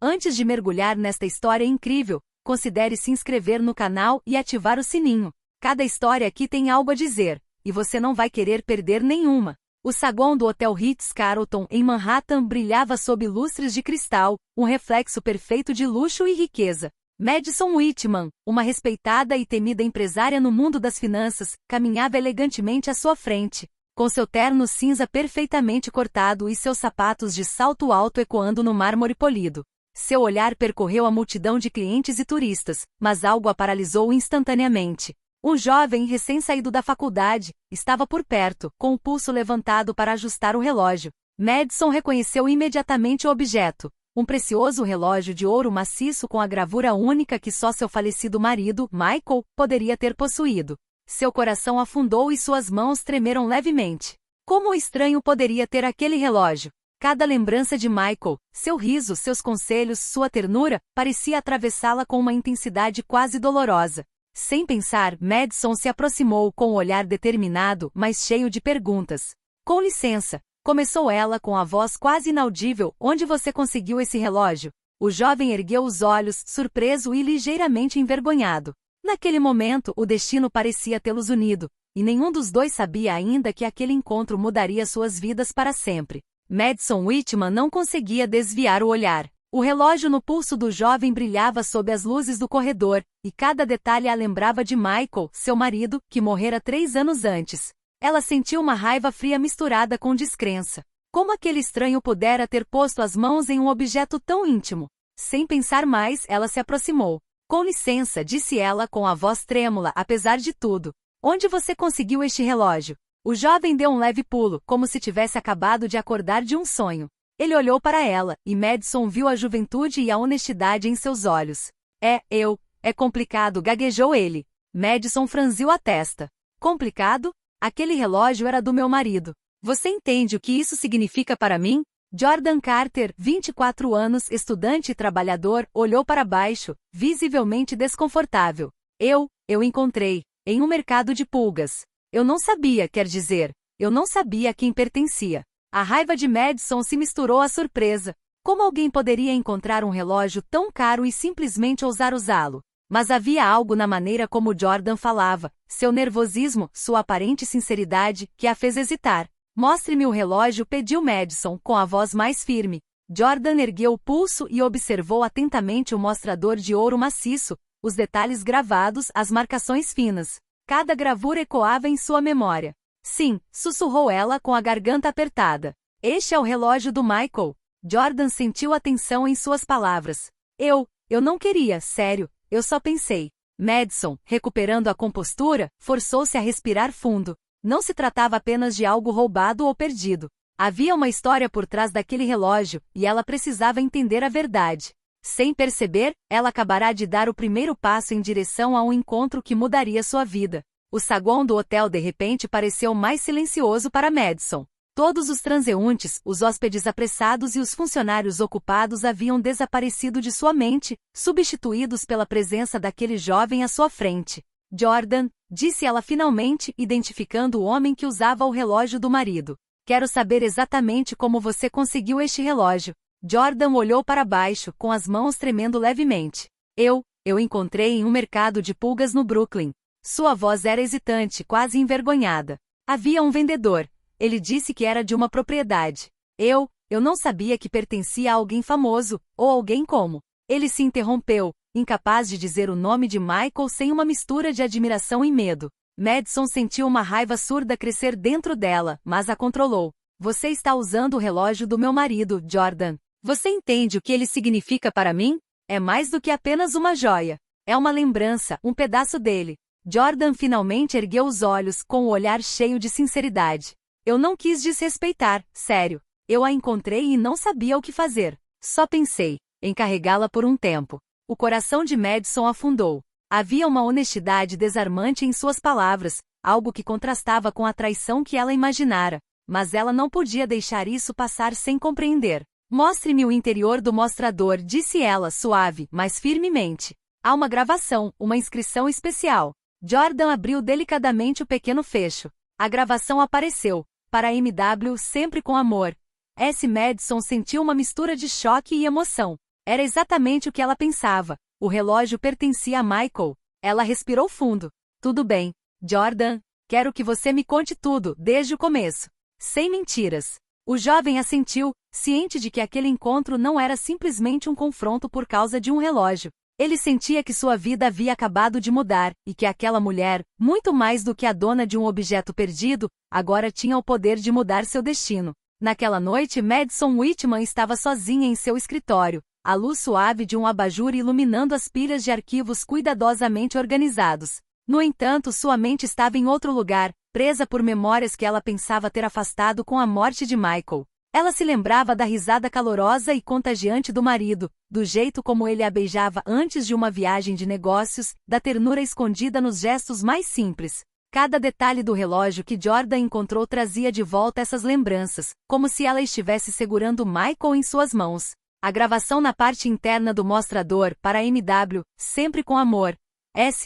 Antes de mergulhar nesta história incrível, considere se inscrever no canal e ativar o sininho. Cada história aqui tem algo a dizer, e você não vai querer perder nenhuma. O saguão do Hotel Ritz-Carlton em Manhattan brilhava sob lustres de cristal, um reflexo perfeito de luxo e riqueza. Madison Whitman, uma respeitada e temida empresária no mundo das finanças, caminhava elegantemente à sua frente, com seu terno cinza perfeitamente cortado e seus sapatos de salto alto ecoando no mármore polido. Seu olhar percorreu a multidão de clientes e turistas, mas algo a paralisou instantaneamente. Um jovem recém-saído da faculdade estava por perto, com o pulso levantado para ajustar o relógio. Madison reconheceu imediatamente o objeto, um precioso relógio de ouro maciço com a gravura única que só seu falecido marido, Michael, poderia ter possuído. Seu coração afundou e suas mãos tremeram levemente. Como o estranho poderia ter aquele relógio? Cada lembrança de Michael, seu riso, seus conselhos, sua ternura, parecia atravessá-la com uma intensidade quase dolorosa. Sem pensar, Madison se aproximou com um olhar determinado, mas cheio de perguntas. Com licença, começou ela com a voz quase inaudível, onde você conseguiu esse relógio? O jovem ergueu os olhos, surpreso e ligeiramente envergonhado. Naquele momento, o destino parecia tê-los unido, e nenhum dos dois sabia ainda que aquele encontro mudaria suas vidas para sempre. Madison Whitman não conseguia desviar o olhar. O relógio no pulso do jovem brilhava sob as luzes do corredor, e cada detalhe a lembrava de Michael, seu marido, que morrera 3 anos antes. Ela sentiu uma raiva fria misturada com descrença. Como aquele estranho pudera ter posto as mãos em um objeto tão íntimo? Sem pensar mais, ela se aproximou. Com licença, disse ela com a voz trêmula, apesar de tudo. Onde você conseguiu este relógio? O jovem deu um leve pulo, como se tivesse acabado de acordar de um sonho. Ele olhou para ela, e Madison viu a juventude e a honestidade em seus olhos. É complicado, gaguejou ele. Madison franziu a testa. Complicado? Aquele relógio era do meu marido. Você entende o que isso significa para mim? Jordan Carter, 24 anos, estudante e trabalhador, olhou para baixo, visivelmente desconfortável. Eu encontrei, em um mercado de pulgas. Eu não sabia, quer dizer, eu não sabia a quem pertencia. A raiva de Madison se misturou à surpresa. Como alguém poderia encontrar um relógio tão caro e simplesmente ousar usá-lo? Mas havia algo na maneira como Jordan falava, seu nervosismo, sua aparente sinceridade, que a fez hesitar. Mostre-me o relógio, pediu Madison, com a voz mais firme. Jordan ergueu o pulso e observou atentamente o mostrador de ouro maciço, os detalhes gravados, as marcações finas. Cada gravura ecoava em sua memória. Sim, sussurrou ela com a garganta apertada. Este é o relógio do Michael. Jordan sentiu a tensão em suas palavras. Eu não queria, sério, eu só pensei. Madison, recuperando a compostura, forçou-se a respirar fundo. Não se tratava apenas de algo roubado ou perdido. Havia uma história por trás daquele relógio, e ela precisava entender a verdade. Sem perceber, ela acabará de dar o primeiro passo em direção a um encontro que mudaria sua vida. O saguão do hotel de repente pareceu mais silencioso para Madison. Todos os transeuntes, os hóspedes apressados e os funcionários ocupados haviam desaparecido de sua mente, substituídos pela presença daquele jovem à sua frente. Jordan, disse ela finalmente, identificando o homem que usava o relógio do marido. Quero saber exatamente como você conseguiu este relógio. Jordan olhou para baixo, com as mãos tremendo levemente. Eu encontrei em um mercado de pulgas no Brooklyn. Sua voz era hesitante, quase envergonhada. Havia um vendedor. Ele disse que era de uma propriedade. Eu não sabia que pertencia a alguém famoso, ou alguém como. Ele se interrompeu, incapaz de dizer o nome de Michael sem uma mistura de admiração e medo. Madison sentiu uma raiva surda crescer dentro dela, mas a controlou. Você está usando o relógio do meu marido, Jordan. Você entende o que ele significa para mim? É mais do que apenas uma joia. É uma lembrança, um pedaço dele. Jordan finalmente ergueu os olhos, com o olhar cheio de sinceridade. Eu não quis desrespeitar, sério. Eu a encontrei e não sabia o que fazer. Só pensei em carregá-la por um tempo. O coração de Madison afundou. Havia uma honestidade desarmante em suas palavras, algo que contrastava com a traição que ela imaginara. Mas ela não podia deixar isso passar sem compreender. Mostre-me o interior do mostrador, disse ela, suave, mas firmemente. Há uma gravação, uma inscrição especial. Jordan abriu delicadamente o pequeno fecho. A gravação apareceu. Para MW sempre com amor. S. Madison sentiu uma mistura de choque e emoção. Era exatamente o que ela pensava. O relógio pertencia a Michael. Ela respirou fundo. Tudo bem, Jordan. Quero que você me conte tudo, desde o começo. Sem mentiras. O jovem assentiu, ciente de que aquele encontro não era simplesmente um confronto por causa de um relógio. Ele sentia que sua vida havia acabado de mudar, e que aquela mulher, muito mais do que a dona de um objeto perdido, agora tinha o poder de mudar seu destino. Naquela noite, Madison Whitman estava sozinha em seu escritório, a luz suave de um abajur iluminando as pilhas de arquivos cuidadosamente organizados. No entanto, sua mente estava em outro lugar, presa por memórias que ela pensava ter afastado com a morte de Michael. Ela se lembrava da risada calorosa e contagiante do marido, do jeito como ele a beijava antes de uma viagem de negócios, da ternura escondida nos gestos mais simples. Cada detalhe do relógio que Jordan encontrou trazia de volta essas lembranças, como se ela estivesse segurando Michael em suas mãos. A gravação na parte interna do mostrador, para a MW, sempre com amor,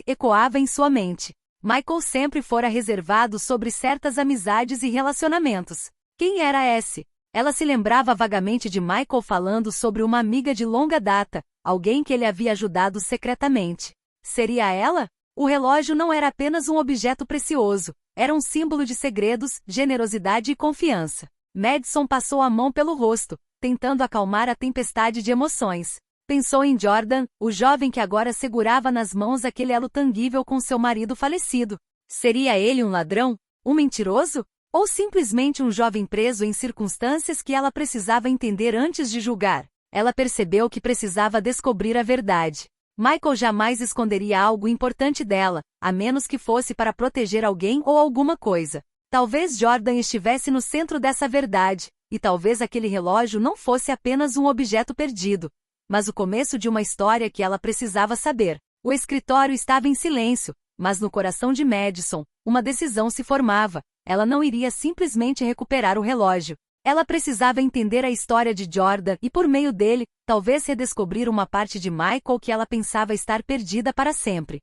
ecoava em sua mente. Michael sempre fora reservado sobre certas amizades e relacionamentos. Quem era S? Ela se lembrava vagamente de Michael falando sobre uma amiga de longa data, alguém que ele havia ajudado secretamente. Seria ela? O relógio não era apenas um objeto precioso, era um símbolo de segredos, generosidade e confiança. Madison passou a mão pelo rosto, tentando acalmar a tempestade de emoções. Pensou em Jordan, o jovem que agora segurava nas mãos aquele elo tangível com seu marido falecido. Seria ele um ladrão? Um mentiroso? Ou simplesmente um jovem preso em circunstâncias que ela precisava entender antes de julgar? Ela percebeu que precisava descobrir a verdade. Michael jamais esconderia algo importante dela, a menos que fosse para proteger alguém ou alguma coisa. Talvez Jordan estivesse no centro dessa verdade, e talvez aquele relógio não fosse apenas um objeto perdido, mas o começo de uma história que ela precisava saber. O escritório estava em silêncio, mas no coração de Madison, uma decisão se formava. Ela não iria simplesmente recuperar o relógio. Ela precisava entender a história de Jordan e, por meio dele, talvez redescobrir uma parte de Michael que ela pensava estar perdida para sempre.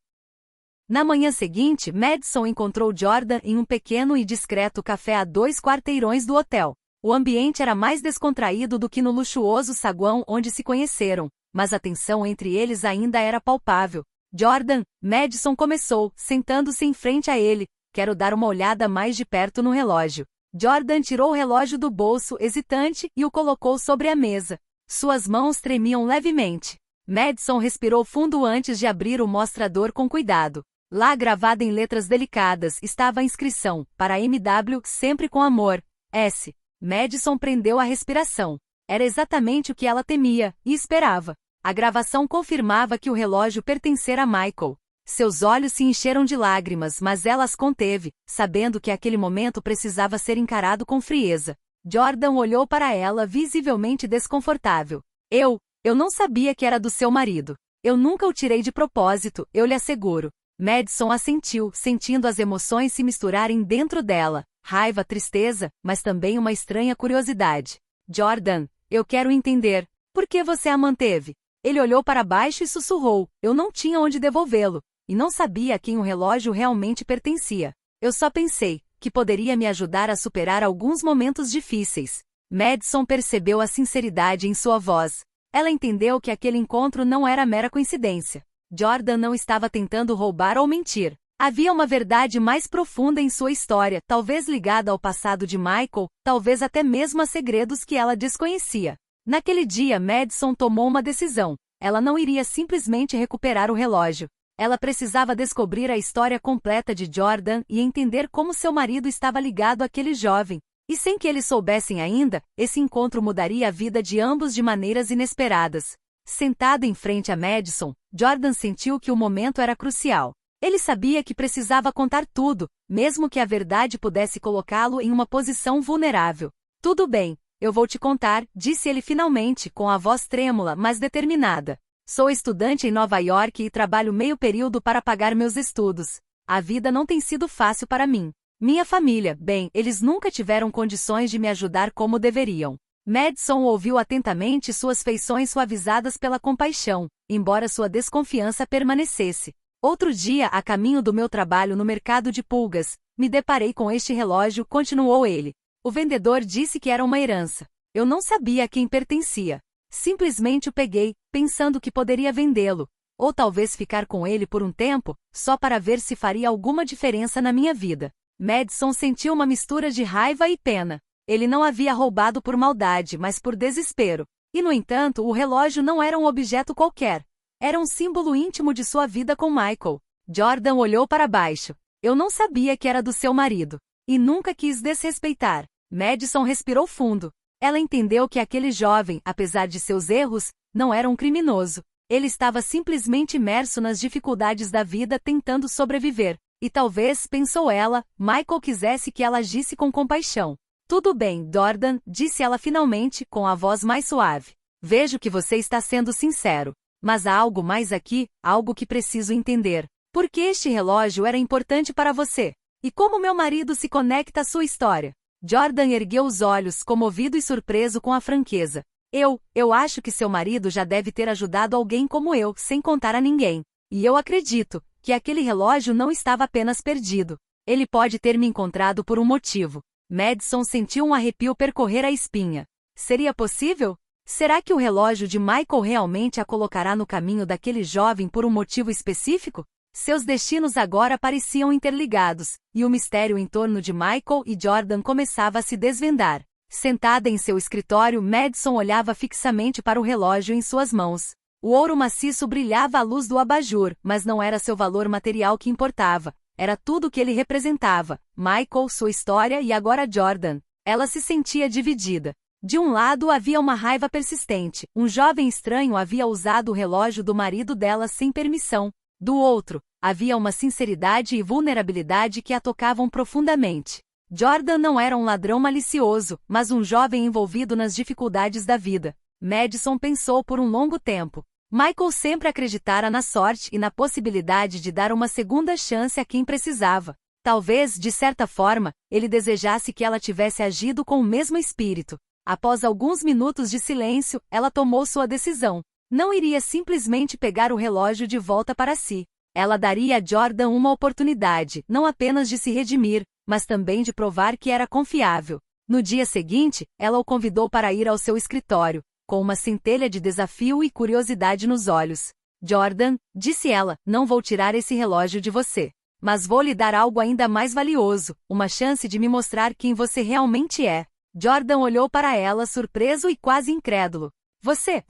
Na manhã seguinte, Madison encontrou Jordan em um pequeno e discreto café a 2 quarteirões do hotel. O ambiente era mais descontraído do que no luxuoso saguão onde se conheceram, mas a tensão entre eles ainda era palpável. Jordan, Madison começou, sentando-se em frente a ele. Quero dar uma olhada mais de perto no relógio. Jordan tirou o relógio do bolso, hesitante, e o colocou sobre a mesa. Suas mãos tremiam levemente. Madison respirou fundo antes de abrir o mostrador com cuidado. Lá, gravada em letras delicadas, estava a inscrição, para a MW, sempre com amor, S. Madison prendeu a respiração. Era exatamente o que ela temia, e esperava. A gravação confirmava que o relógio pertencera a Michael. Seus olhos se encheram de lágrimas, mas ela as conteve, sabendo que aquele momento precisava ser encarado com frieza. Jordan olhou para ela visivelmente desconfortável. Eu não sabia que era do seu marido. Eu nunca o tirei de propósito, eu lhe asseguro. Madison assentiu, sentindo as emoções se misturarem dentro dela. Raiva, tristeza, mas também uma estranha curiosidade. Jordan, eu quero entender. Por que você a manteve? Ele olhou para baixo e sussurrou. Eu não tinha onde devolvê-lo. E não sabia a quem o relógio realmente pertencia. Eu só pensei que poderia me ajudar a superar alguns momentos difíceis. Madison percebeu a sinceridade em sua voz. Ela entendeu que aquele encontro não era mera coincidência. Jordan não estava tentando roubar ou mentir. Havia uma verdade mais profunda em sua história, talvez ligada ao passado de Michael, talvez até mesmo a segredos que ela desconhecia. Naquele dia, Madison tomou uma decisão. Ela não iria simplesmente recuperar o relógio. Ela precisava descobrir a história completa de Jordan e entender como seu marido estava ligado àquele jovem. E sem que eles soubessem ainda, esse encontro mudaria a vida de ambos de maneiras inesperadas. Sentado em frente a Madison, Jordan sentiu que o momento era crucial. Ele sabia que precisava contar tudo, mesmo que a verdade pudesse colocá-lo em uma posição vulnerável. Tudo bem, eu vou te contar, disse ele finalmente, com a voz trêmula, mas determinada. Sou estudante em Nova York e trabalho meio período para pagar meus estudos. A vida não tem sido fácil para mim. Minha família, bem, eles nunca tiveram condições de me ajudar como deveriam. Madison ouviu atentamente, suas feições suavizadas pela compaixão, embora sua desconfiança permanecesse. Outro dia, a caminho do meu trabalho no mercado de pulgas, me deparei com este relógio, continuou ele. O vendedor disse que era uma herança. Eu não sabia a quem pertencia. Simplesmente o peguei, pensando que poderia vendê-lo, ou talvez ficar com ele por um tempo, só para ver se faria alguma diferença na minha vida. Madison sentiu uma mistura de raiva e pena. Ele não havia roubado por maldade, mas por desespero. E, no entanto, o relógio não era um objeto qualquer. Era um símbolo íntimo de sua vida com Michael. Jordan olhou para baixo. Eu não sabia que era do seu marido. E nunca quis desrespeitar. Madison respirou fundo. Ela entendeu que aquele jovem, apesar de seus erros, não era um criminoso. Ele estava simplesmente imerso nas dificuldades da vida tentando sobreviver. E talvez, pensou ela, Michael quisesse que ela agisse com compaixão. Tudo bem, Jordan, disse ela finalmente, com a voz mais suave. Vejo que você está sendo sincero. Mas há algo mais aqui, algo que preciso entender. Por que este relógio era importante para você? E como meu marido se conecta à sua história? Jordan ergueu os olhos, comovido e surpreso com a franqueza. Eu acho que seu marido já deve ter ajudado alguém como eu, sem contar a ninguém. E eu acredito que aquele relógio não estava apenas perdido. Ele pode ter me encontrado por um motivo. Madison sentiu um arrepio percorrer a espinha. Seria possível? Será que o relógio de Michael realmente a colocará no caminho daquele jovem por um motivo específico? Seus destinos agora pareciam interligados, e o mistério em torno de Michael e Jordan começava a se desvendar. Sentada em seu escritório, Madison olhava fixamente para o relógio em suas mãos. O ouro maciço brilhava à luz do abajur, mas não era seu valor material que importava. Era tudo o que ele representava. Michael, sua história e agora Jordan. Ela se sentia dividida. De um lado havia uma raiva persistente. Um jovem estranho havia usado o relógio do marido dela sem permissão. Do outro, havia uma sinceridade e vulnerabilidade que a tocavam profundamente. Jordan não era um ladrão malicioso, mas um jovem envolvido nas dificuldades da vida. Madison pensou por um longo tempo. Michael sempre acreditara na sorte e na possibilidade de dar uma segunda chance a quem precisava. Talvez, de certa forma, ele desejasse que ela tivesse agido com o mesmo espírito. Após alguns minutos de silêncio, ela tomou sua decisão. Não iria simplesmente pegar o relógio de volta para si. Ela daria a Jordan uma oportunidade, não apenas de se redimir, mas também de provar que era confiável. No dia seguinte, ela o convidou para ir ao seu escritório, com uma centelha de desafio e curiosidade nos olhos. Jordan, disse ela, não vou tirar esse relógio de você. Mas vou lhe dar algo ainda mais valioso, uma chance de me mostrar quem você realmente é. Jordan olhou para ela surpreso e quase incrédulo.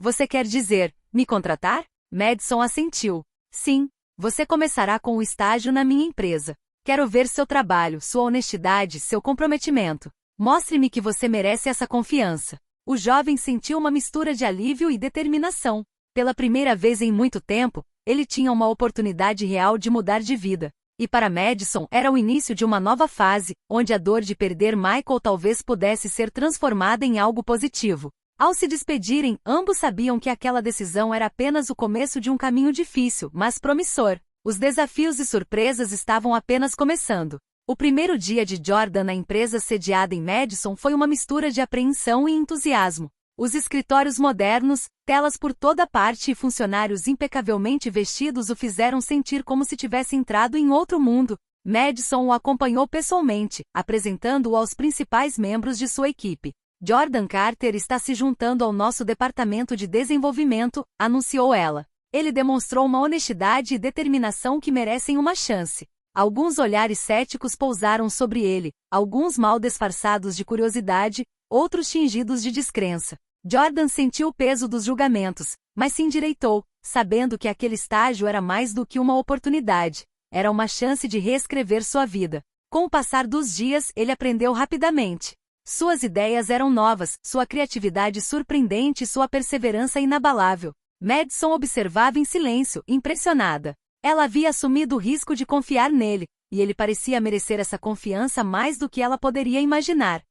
Você quer dizer, me contratar? Madison assentiu. Sim, você começará com o estágio na minha empresa. Quero ver seu trabalho, sua honestidade, seu comprometimento. Mostre-me que você merece essa confiança. O jovem sentiu uma mistura de alívio e determinação. Pela primeira vez em muito tempo, ele tinha uma oportunidade real de mudar de vida. E para Madison era o início de uma nova fase, onde a dor de perder Michael talvez pudesse ser transformada em algo positivo. Ao se despedirem, ambos sabiam que aquela decisão era apenas o começo de um caminho difícil, mas promissor. Os desafios e surpresas estavam apenas começando. O primeiro dia de Jordan na empresa sediada em Madison foi uma mistura de apreensão e entusiasmo. Os escritórios modernos, telas por toda parte e funcionários impecavelmente vestidos o fizeram sentir como se tivesse entrado em outro mundo. Madison o acompanhou pessoalmente, apresentando-o aos principais membros de sua equipe. Jordan Carter está se juntando ao nosso departamento de desenvolvimento, anunciou ela. Ele demonstrou uma honestidade e determinação que merecem uma chance. Alguns olhares céticos pousaram sobre ele, alguns mal disfarçados de curiosidade, outros tingidos de descrença. Jordan sentiu o peso dos julgamentos, mas se endireitou, sabendo que aquele estágio era mais do que uma oportunidade. Era uma chance de reescrever sua vida. Com o passar dos dias, ele aprendeu rapidamente. Suas ideias eram novas, sua criatividade surpreendente e sua perseverança inabalável. Madison observava em silêncio, impressionada. Ela havia assumido o risco de confiar nele, e ele parecia merecer essa confiança mais do que ela poderia imaginar.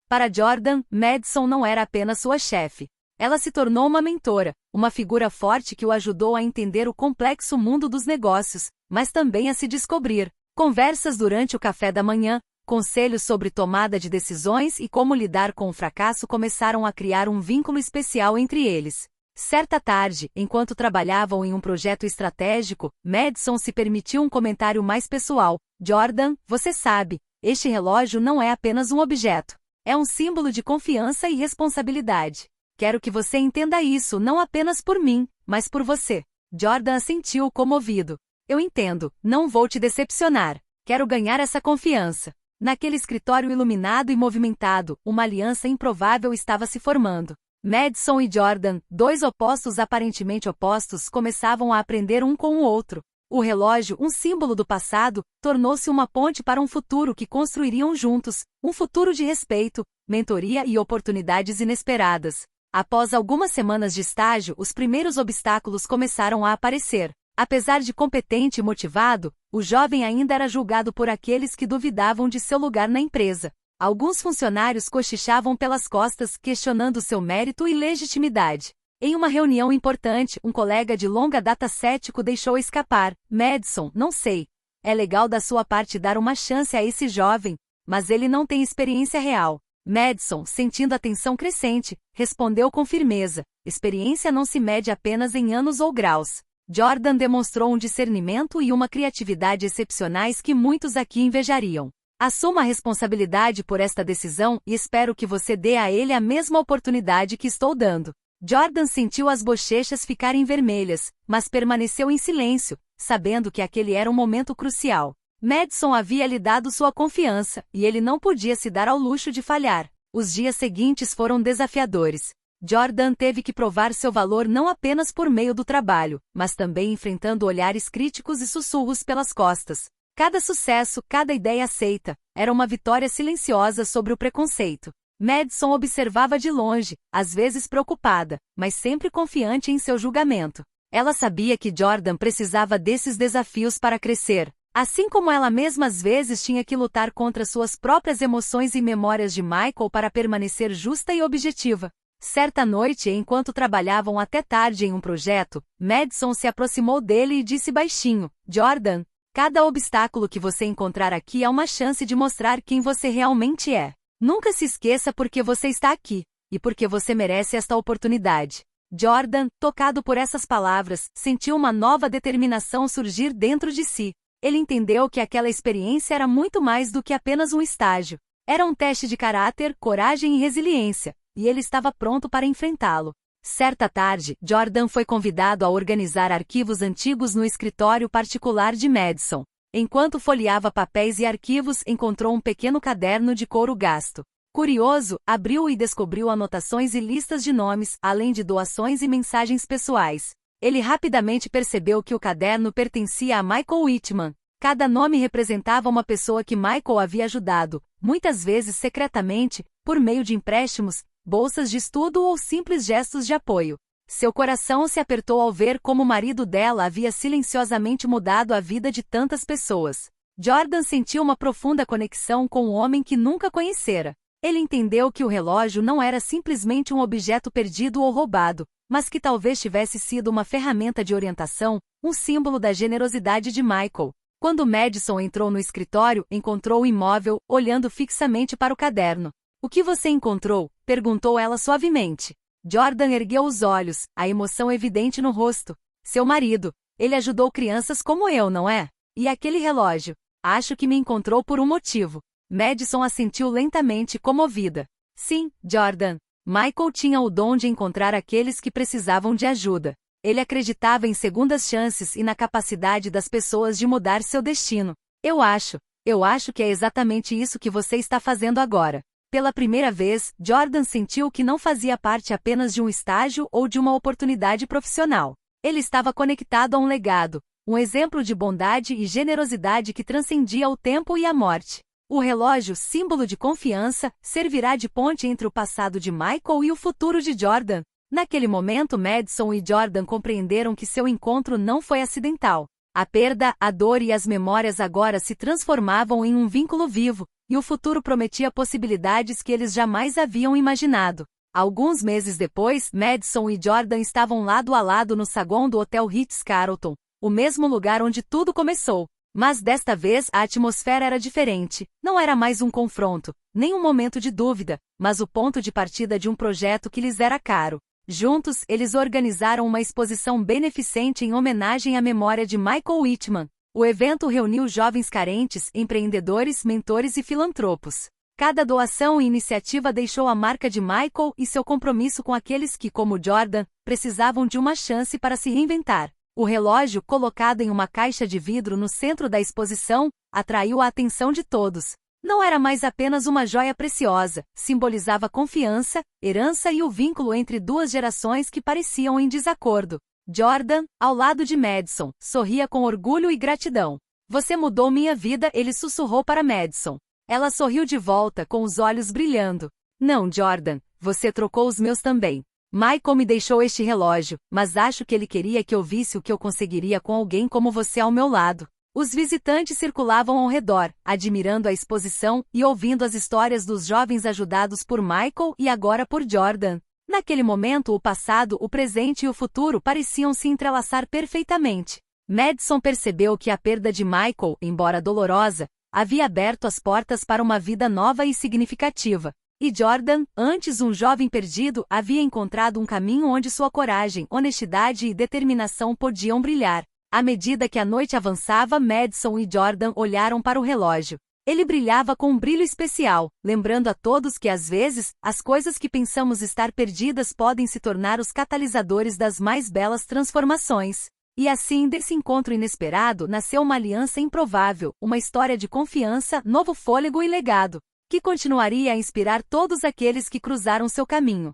Para Jordan, Madison não era apenas sua chefe. Ela se tornou uma mentora, uma figura forte que o ajudou a entender o complexo mundo dos negócios, mas também a se descobrir. Conversas durante o café da manhã, conselhos sobre tomada de decisões e como lidar com o fracasso começaram a criar um vínculo especial entre eles. Certa tarde, enquanto trabalhavam em um projeto estratégico, Madison se permitiu um comentário mais pessoal. Jordan, você sabe, este relógio não é apenas um objeto. É um símbolo de confiança e responsabilidade. Quero que você entenda isso não apenas por mim, mas por você. Jordan assentiu comovido. Eu entendo, não vou te decepcionar. Quero ganhar essa confiança. Naquele escritório iluminado e movimentado, uma aliança improvável estava se formando. Madison e Jordan, dois opostos aparentemente opostos, começavam a aprender um com o outro. O relógio, um símbolo do passado, tornou-se uma ponte para um futuro que construiriam juntos, um futuro de respeito, mentoria e oportunidades inesperadas. Após algumas semanas de estágio, os primeiros obstáculos começaram a aparecer. Apesar de competente e motivado, o jovem ainda era julgado por aqueles que duvidavam de seu lugar na empresa. Alguns funcionários cochichavam pelas costas, questionando seu mérito e legitimidade. Em uma reunião importante, um colega de longa data cético deixou escapar: Madison, não sei. É legal da sua parte dar uma chance a esse jovem, mas ele não tem experiência real. Madison, sentindo a tensão crescente, respondeu com firmeza: experiência não se mede apenas em anos ou graus. Jordan demonstrou um discernimento e uma criatividade excepcionais que muitos aqui invejariam. Assuma a responsabilidade por esta decisão e espero que você dê a ele a mesma oportunidade que estou dando. Jordan sentiu as bochechas ficarem vermelhas, mas permaneceu em silêncio, sabendo que aquele era um momento crucial. Madison havia lhe dado sua confiança, e ele não podia se dar ao luxo de falhar. Os dias seguintes foram desafiadores. Jordan teve que provar seu valor não apenas por meio do trabalho, mas também enfrentando olhares críticos e sussurros pelas costas. Cada sucesso, cada ideia aceita, era uma vitória silenciosa sobre o preconceito. Madison observava de longe, às vezes preocupada, mas sempre confiante em seu julgamento. Ela sabia que Jordan precisava desses desafios para crescer, assim como ela mesma às vezes tinha que lutar contra suas próprias emoções e memórias de Michael para permanecer justa e objetiva. Certa noite, enquanto trabalhavam até tarde em um projeto, Madison se aproximou dele e disse baixinho: Jordan, cada obstáculo que você encontrar aqui é uma chance de mostrar quem você realmente é. Nunca se esqueça porque você está aqui, e porque você merece esta oportunidade. Jordan, tocado por essas palavras, sentiu uma nova determinação surgir dentro de si. Ele entendeu que aquela experiência era muito mais do que apenas um estágio. Era um teste de caráter, coragem e resiliência, e ele estava pronto para enfrentá-lo. Certa tarde, Jordan foi convidado a organizar arquivos antigos no escritório particular de Madison. Enquanto folheava papéis e arquivos, encontrou um pequeno caderno de couro gasto. Curioso, abriu-o e descobriu anotações e listas de nomes, além de doações e mensagens pessoais. Ele rapidamente percebeu que o caderno pertencia a Michael Whitman. Cada nome representava uma pessoa que Michael havia ajudado, muitas vezes secretamente, por meio de empréstimos, bolsas de estudo ou simples gestos de apoio. Seu coração se apertou ao ver como o marido dela havia silenciosamente mudado a vida de tantas pessoas. Jordan sentiu uma profunda conexão com o homem que nunca conhecera. Ele entendeu que o relógio não era simplesmente um objeto perdido ou roubado, mas que talvez tivesse sido uma ferramenta de orientação, um símbolo da generosidade de Michael. Quando Madison entrou no escritório, encontrou o imóvel, olhando fixamente para o caderno. O que você encontrou? Perguntou ela suavemente. Jordan ergueu os olhos, a emoção evidente no rosto. Seu marido. Ele ajudou crianças como eu, não é? E aquele relógio? Acho que me encontrou por um motivo. Madison assentiu lentamente, comovida. Sim, Jordan. Michael tinha o dom de encontrar aqueles que precisavam de ajuda. Ele acreditava em segundas chances e na capacidade das pessoas de mudar seu destino. Eu acho que é exatamente isso que você está fazendo agora. Pela primeira vez, Jordan sentiu que não fazia parte apenas de um estágio ou de uma oportunidade profissional. Ele estava conectado a um legado, um exemplo de bondade e generosidade que transcendia o tempo e a morte. O relógio, símbolo de confiança, servirá de ponte entre o passado de Michael e o futuro de Jordan. Naquele momento, Madison e Jordan compreenderam que seu encontro não foi acidental. A perda, a dor e as memórias agora se transformavam em um vínculo vivo, e o futuro prometia possibilidades que eles jamais haviam imaginado. Alguns meses depois, Madison e Jordan estavam lado a lado no saguão do Hotel Ritz-Carlton, o mesmo lugar onde tudo começou. Mas desta vez a atmosfera era diferente. Não era mais um confronto, nem um momento de dúvida, mas o ponto de partida de um projeto que lhes era caro. Juntos, eles organizaram uma exposição beneficente em homenagem à memória de Michael Whitman. O evento reuniu jovens carentes, empreendedores, mentores e filantropos. Cada doação e iniciativa deixou a marca de Michael e seu compromisso com aqueles que, como Jordan, precisavam de uma chance para se reinventar. O relógio, colocado em uma caixa de vidro no centro da exposição, atraiu a atenção de todos. Não era mais apenas uma joia preciosa, simbolizava confiança, herança e o vínculo entre duas gerações que pareciam em desacordo. Jordan, ao lado de Madison, sorria com orgulho e gratidão. Você mudou minha vida, ele sussurrou para Madison. Ela sorriu de volta com os olhos brilhando. Não, Jordan, você trocou os meus também. Michael me deixou este relógio, mas acho que ele queria que eu visse o que eu conseguiria com alguém como você ao meu lado. Os visitantes circulavam ao redor, admirando a exposição e ouvindo as histórias dos jovens ajudados por Michael e agora por Jordan. Naquele momento, o passado, o presente e o futuro pareciam se entrelaçar perfeitamente. Madison percebeu que a perda de Michael, embora dolorosa, havia aberto as portas para uma vida nova e significativa. E Jordan, antes um jovem perdido, havia encontrado um caminho onde sua coragem, honestidade e determinação podiam brilhar. À medida que a noite avançava, Madison e Jordan olharam para o relógio. Ele brilhava com um brilho especial, lembrando a todos que às vezes, as coisas que pensamos estar perdidas podem se tornar os catalisadores das mais belas transformações. E assim, desse encontro inesperado, nasceu uma aliança improvável, uma história de confiança, novo fôlego e legado, que continuaria a inspirar todos aqueles que cruzaram seu caminho.